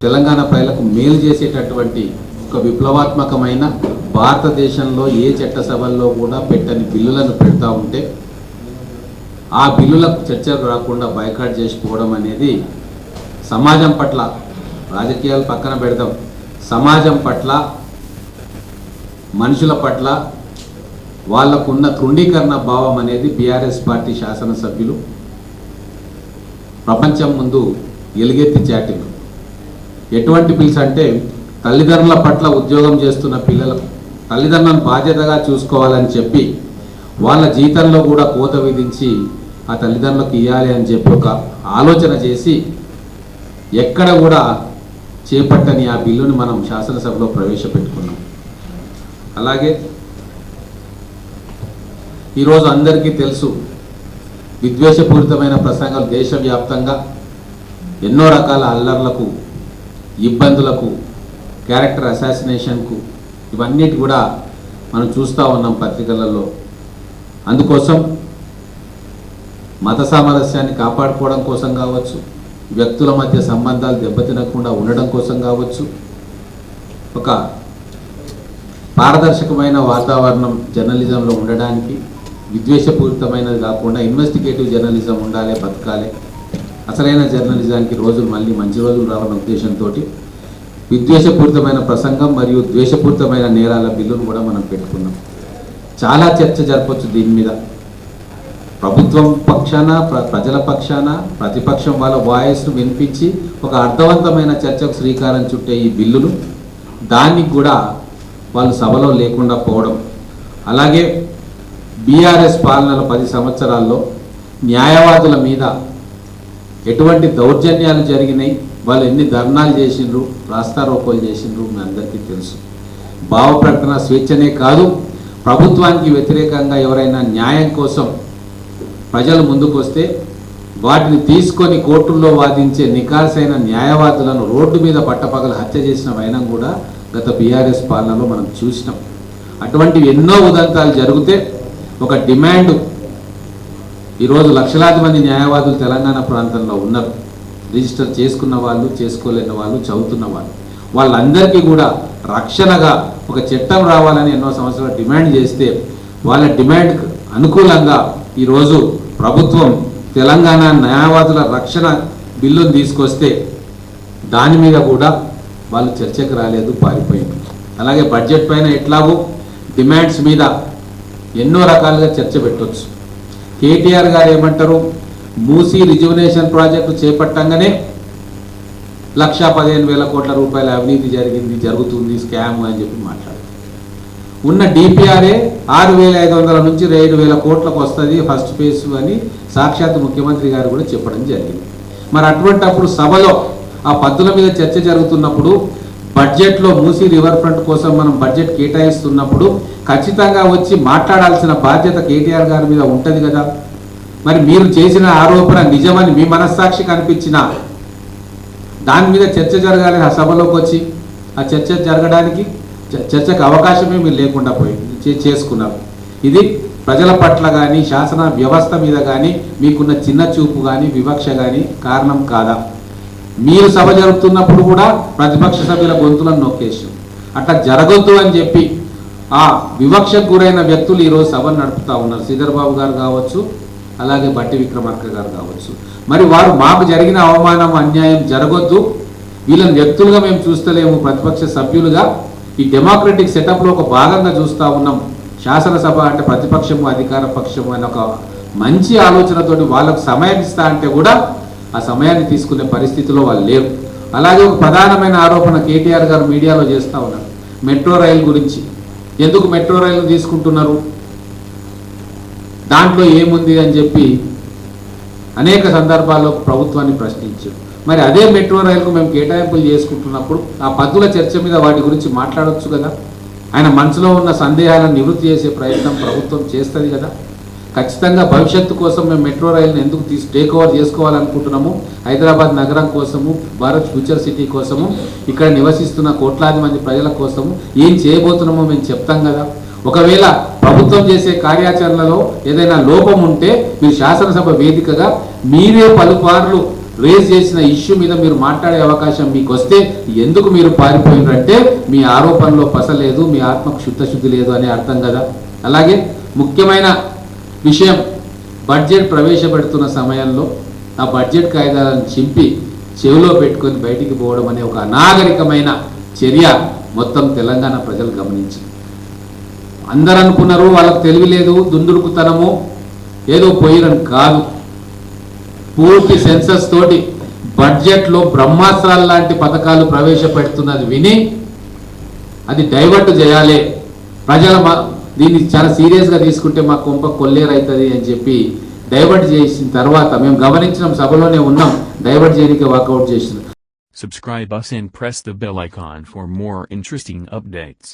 తెలంగాణ ప్రజలకు మేలు చేసేటటువంటి ఒక విప్లవాత్మకమైన భారతదేశంలో ఏ చట్టసభల్లో కూడా పెట్టని బిల్లులను పెడతా ఉంటే ఆ బిల్లులకు చర్చకు రాకుండా బైకాట్ చేసిపోవడం అనేది సమాజం పట్ల, రాజకీయాలు పక్కన పెడతాం, సమాజం పట్ల, మనుషుల పట్ల వాళ్ళకున్న తృణీకరణ భావం అనేది బీఆర్ఎస్ పార్టీ శాసనసభ్యులు ప్రపంచం ముందు ఎలుగెత్తి చాటింది. ఎటువంటి బిల్స్ అంటే తల్లిదండ్రుల పట్ల ఉద్యోగం చేస్తున్న పిల్లలకు తల్లిదండ్రులను బాధ్యతగా చూసుకోవాలని చెప్పి వాళ్ళ జీతంలో కూడా కోత విధించి ఆ తల్లిదండ్రులకు ఇవ్వాలి అని చెప్పి ఒక ఆలోచన చేసి ఎక్కడ కూడా చేపట్టని ఆ బిల్లుని మనం శాసనసభలో ప్రవేశపెట్టుకున్నాం. అలాగే ఈరోజు అందరికీ తెలుసు, విద్వేషపూరితమైన ప్రసంగాలు దేశవ్యాప్తంగా ఎన్నో రకాల అల్లర్లకు, ఇబ్బందులకు, క్యారెక్టర్ అసాసినేషన్కు, ఇవన్నిటి కూడా మనం చూస్తూ ఉన్నాం పత్రికలలో. అందుకోసం మత సామరస్యాన్ని కాపాడుకోవడం కోసం కావచ్చు, వ్యక్తుల మధ్య సంబంధాలు దెబ్బతినకుండా ఉండడం కోసం కావచ్చు, ఒక పారదర్శకమైన వాతావరణం జర్నలిజంలో ఉండడానికి, విద్వేషపూరితమైనది కాకుండా ఇన్వెస్టిగేటివ్ జర్నలిజం ఉండాలి, బతకాలి, అసలైన జర్నలిజానికి రోజులు మళ్ళీ మంచి రోజులు రావాలన్న ఉద్దేశంతో విద్వేషపూరితమైన ప్రసంగం మరియు ద్వేషపూరితమైన నేరాల బిల్లును కూడా మనం పెట్టుకున్నాం. చాలా చర్చ జరపచ్చు దీని మీద. ప్రభుత్వం పక్షాన, ప్రజల పక్షాన, ప్రతిపక్షం వాళ్ళ వాయిస్ను వినిపించి ఒక అర్థవంతమైన చర్చకు శ్రీకారం చుట్టే ఈ బిల్లును దానికి కూడా వాళ్ళు సభలో లేకుండా పోవడం, అలాగే బీఆర్ఎస్ పాలనలో 10 సంవత్సరాల్లో న్యాయవాదుల మీద ఎటువంటి దౌర్జన్యాలు జరిగినాయి, వాళ్ళు ఎన్ని ధర్నాలు చేసిండ్రు, రాస్తారోకోలు చేసిండ్రు మీ అందరికీ తెలుసు. భావ ప్రకటన స్వేచ్ఛనే కాదు, ప్రభుత్వానికి వ్యతిరేకంగా ఎవరైనా న్యాయం కోసం ప్రజలు ముందుకు వస్తే వాటిని తీసుకొని కోర్టుల్లో వాదించే నికార్సైన న్యాయవాదులను రోడ్డు మీద పట్టపగలు హత్య చేసిన వైనం కూడా గత బీఆర్ఎస్ పాలనలో మనం చూసినాం. అటువంటివి ఎన్నో ఉదంతాలు జరిగితే ఒక డిమాండ్, ఈరోజు లక్షలాది మంది న్యాయవాదులు తెలంగాణ ప్రాంతంలో ఉన్నారు. రిజిస్టర్ చేసుకున్న వాళ్ళు, చేసుకోలేని వాళ్ళు, చదువుతున్న వాళ్ళు, వాళ్ళందరికీ కూడా రక్షణగా ఒక చట్టం రావాలని ఎన్నో సంవత్సరాలు డిమాండ్ చేస్తే వాళ్ళ డిమాండ్కు అనుకూలంగా ఈరోజు ప్రభుత్వం తెలంగాణ న్యాయవాదుల రక్షణ బిల్లును తీసుకొస్తే దాని మీద కూడా వాళ్ళు చర్చకు రాలేదు, పారిపోయింది. అలాగే బడ్జెట్ పైన ఎట్లాగో డిమాండ్స్ మీద ఎన్నో రకాలుగా చర్చ పెట్టవచ్చు. కేటీఆర్ గారు ఏమంటారు, మూసీ రిజువనేషన్ ప్రాజెక్టు చేపట్టంగానే 1,15,000 కోట్ల రూపాయల అవినీతి జరుగుతుంది, స్కామ్ అని చెప్పి మాట్లాడారు. ఉన్న డిపిఆర్ఏ 6,500 నుంచి 7,000 కోట్లకు వస్తుంది ఫస్ట్ ఫేజ్ అని సాక్షాత్ ముఖ్యమంత్రి గారు కూడా చెప్పడం జరిగింది. మరి అటువంటప్పుడు సభలో ఆ పద్దుల మీద చర్చ జరుగుతున్నప్పుడు, బడ్జెట్లో మూసీ రివర్ ఫ్రంట్ కోసం మనం బడ్జెట్ కేటాయిస్తున్నప్పుడు ఖచ్చితంగా వచ్చి మాట్లాడాల్సిన బాధ్యత కేటీఆర్ గారి మీద ఉంటుంది కదా. మరి మీరు చేసిన ఆరోపణ నిజమని మీ మనస్సాక్షి కనిపించిన దాని మీద చర్చ జరగాలి. ఆ సభలోకి వచ్చి ఆ చర్చ జరగడానికి చర్చకు అవకాశమే మీరు లేకుండా చేసుకున్నారు. ఇది ప్రజల పట్ల కానీ, శాసన వ్యవస్థ మీద కానీ మీకున్న చిన్న చూపు కానీ, వివక్ష కానీ కారణం కాదా? మీరు సభ జరుపుతున్నప్పుడు కూడా ప్రతిపక్ష సభ్యుల గొంతులను నొక్కేసి అట్లా జరగొద్దు అని చెప్పి ఆ వివక్షకు గురైన వ్యక్తులు ఈరోజు సభను నడుపుతూ ఉన్నారు. శ్రీధర్ బాబు గారు కావచ్చు, అలాగే బట్టి విక్రమార్క గారు కావచ్చు. మరి వారు మాకు జరిగిన అవమానం, అన్యాయం జరగొద్దు, వీళ్ళని వ్యక్తులుగా మేము చూస్తలేము, ప్రతిపక్ష సభ్యులుగా ఈ డెమోక్రటిక్ సెటప్లో ఒక భాగంగా చూస్తూ ఉన్నాం. శాసనసభ అంటే ప్రతిపక్షము, అధికార పక్షము అనే ఒక మంచి ఆలోచనతోటి వాళ్ళకు సమయం ఇస్తా అంటే కూడా ఆ సమయాన్ని తీసుకునే పరిస్థితిలో వాళ్ళు లేరు. అలాగే ఒక ప్రధానమైన ఆరోపణ కేటీఆర్ గారు మీడియాలో చేస్తూ ఉన్నారు మెట్రో రైలు గురించి. ఎందుకు మెట్రో రైలు తీసుకుంటున్నారు, దాంట్లో ఏముంది అని చెప్పి అనేక సందర్భాల్లో ప్రభుత్వాన్ని ప్రశ్నించారు. మరి అదే మెట్రో రైలుకు మేము కేటాయింపులు చేసుకుంటున్నప్పుడు ఆ పద్దుల చర్చ మీద వాటి గురించి మాట్లాడవచ్చు కదా. ఆయన మనసులో ఉన్న సందేహాలను నివృత్తి చేసే ప్రయత్నం ప్రభుత్వం చేస్తుంది కదా. ఖచ్చితంగా భవిష్యత్తు కోసం మేము మెట్రో రైలును ఎందుకు టేక్ ఓవర్ చేసుకోవాలనుకుంటున్నాము, హైదరాబాద్ నగరం కోసము, భారత్ ఫ్యూచర్ సిటీ కోసము, ఇక్కడ నివసిస్తున్న కోట్లాది మంది ప్రజల కోసము ఏం చేయబోతున్నామో మేము చెప్తాం కదా. ఒకవేళ ప్రభుత్వం చేసే కార్యాచరణలో ఏదైనా లోపం ఉంటే మీరు శాసనసభ వేదికగా మీరే పలుపార్లు రేజ్ చేసిన ఇష్యూ మీద మీరు మాట్లాడే అవకాశం మీకు వస్తే ఎందుకు మీరు పారిపోయినారంటే మీ ఆరోపణలో పస లేదు, మీ ఆత్మకు శుద్ధశుద్ధి లేదు అనే అర్థం కదా. అలాగే ముఖ్యమైన విషయం, బడ్జెట్ ప్రవేశపెడుతున్న సమయంలో ఆ బడ్జెట్ కాయిదాలను చింపి చెవిలో పెట్టుకొని బయటికి పోవడం అనే ఒక అనాగరికమైన చర్య మొత్తం తెలంగాణ ప్రజలు గమనించారు. అందరూ అనుకున్నారు వాళ్ళకు తెలివి లేదు, దుందుడుకుతనము, ఏదో పోయిరని కాదు. పూర్తి సెన్సస్ తోటి బడ్జెట్లో బ్రహ్మాస్త్రాలు లాంటి పథకాలు ప్రవేశపెడుతున్నది విని అది డైవర్ట్ చేయాలి, ప్రజల దీన్ని చాలా సీరియస్గా తీసుకుంటే మా కొంప కొల్లేరైతుంది అని చెప్పి డైవర్ట్ చేసిన తర్వాత మేము గమనించిన సభలోనే ఉన్నాం, డైవర్ట్ చేయడానికి వాకౌట్ చేసిన. Subscribe us and press the bell icon for more interesting updates.